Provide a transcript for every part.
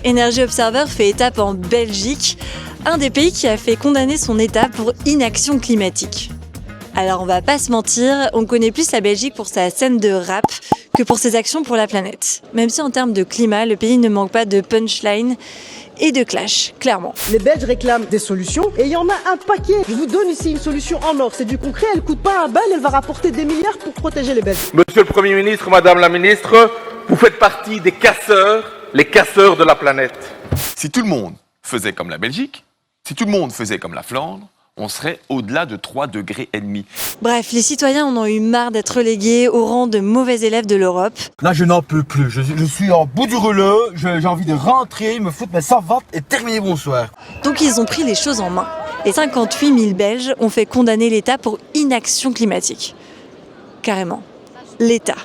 Energy Observer fait étape en Belgique, un des pays qui a fait condamner son État pour inaction climatique. Alors on va pas se mentir, on connaît plus la Belgique pour sa scène de rap que pour ses actions pour la planète. Même si en termes de climat, le pays ne manque pas de punchline et de clash, clairement. Les Belges réclament des solutions et il y en a un paquet. Je vous donne ici une solution en or, c'est du concret, elle coûte pas un bal, elle va rapporter des milliards pour protéger les Belges. Monsieur le Premier ministre, Madame la Ministre, vous faites partie des casseurs, les casseurs de la planète. Si tout le monde faisait comme la Belgique, si tout le monde faisait comme la Flandre, on serait au-delà de 3,5 degrés. Bref, les citoyens en ont eu marre d'être relégués au rang de mauvais élèves de l'Europe. Là, je n'en peux plus. Je suis en bout du rouleau. J'ai envie de rentrer, me foutre mes savates et terminer bonsoir. Donc ils ont pris les choses en main. Et 58 000 Belges ont fait condamner l'État pour inaction climatique. Carrément. L'État.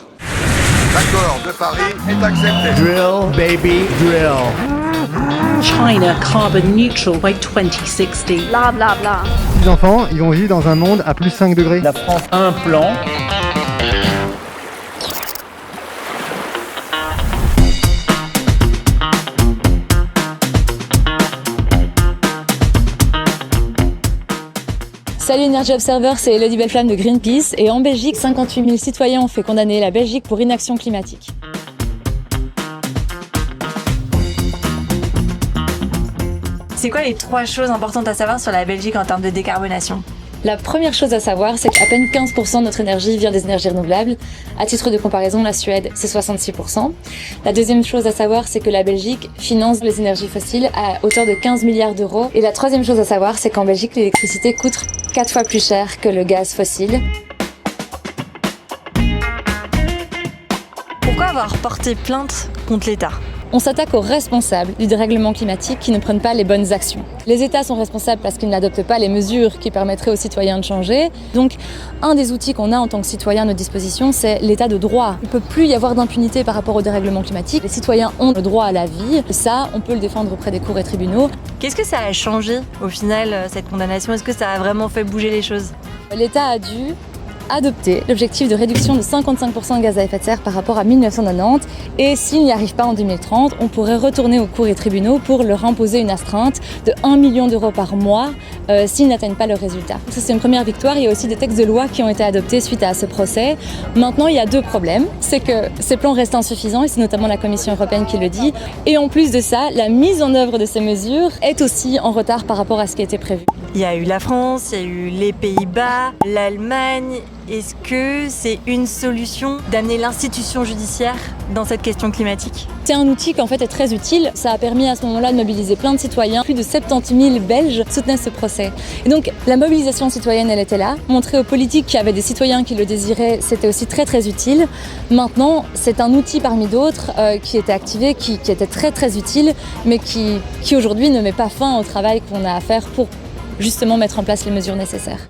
L'accord de Paris est accepté. Drill, baby, drill. China carbon neutral by 2060. Bla bla bla. Les enfants, ils vont vivre dans un monde à plus 5 degrés. La France a un plan. Salut Energy Observer, c'est Elodie Belleflamme de Greenpeace et en Belgique, 58 000 citoyens ont fait condamner la Belgique pour inaction climatique. C'est quoi les 3 choses importantes à savoir sur la Belgique en termes de décarbonation ? La première chose à savoir, c'est qu'à peine 15% de notre énergie vient des énergies renouvelables. À titre de comparaison, la Suède, c'est 66%. La deuxième chose à savoir, c'est que la Belgique finance les énergies fossiles à hauteur de 15 milliards d'euros. Et la troisième chose à savoir, c'est qu'en Belgique, l'électricité coûte 4 fois plus cher que le gaz fossile. Pourquoi avoir porté plainte contre l'État ? On s'attaque aux responsables du dérèglement climatique qui ne prennent pas les bonnes actions. Les États sont responsables parce qu'ils n'adoptent pas les mesures qui permettraient aux citoyens de changer. Donc, un des outils qu'on a en tant que citoyens à notre disposition, c'est l'état de droit. Il ne peut plus y avoir d'impunité par rapport au dérèglement climatique. Les citoyens ont le droit à la vie. Ça, on peut le défendre auprès des cours et tribunaux. Qu'est-ce que ça a changé au final, cette condamnation ? Est-ce que ça a vraiment fait bouger les choses ? L'État a dû adopter l'objectif de réduction de 55% de gaz à effet de serre par rapport à 1990 et s'il n'y arrive pas en 2030, on pourrait retourner aux cours et tribunaux pour leur imposer une astreinte de 1 million d'euros par mois s'ils n'atteignent pas leurs résultats. Ça, c'est une première victoire. Il y a aussi des textes de loi qui ont été adoptés suite à ce procès. Maintenant, il y a 2 problèmes. C'est que ces plans restent insuffisants et c'est notamment la Commission européenne qui le dit. Et en plus de ça, la mise en œuvre de ces mesures est aussi en retard par rapport à ce qui était prévu. Il y a eu la France, il y a eu les Pays-Bas, l'Allemagne. Est-ce que c'est une solution d'amener l'institution judiciaire dans cette question climatique ? C'est un outil qui en fait est très utile. Ça a permis à ce moment-là de mobiliser plein de citoyens. Plus de 70 000 Belges soutenaient ce procès. Et donc la mobilisation citoyenne, elle était là. Montrer aux politiques qu'il y avait des citoyens qui le désiraient, c'était aussi très très utile. Maintenant, c'est un outil parmi d'autres qui était activé, qui était très très utile, mais qui aujourd'hui ne met pas fin au travail qu'on a à faire pour justement mettre en place les mesures nécessaires.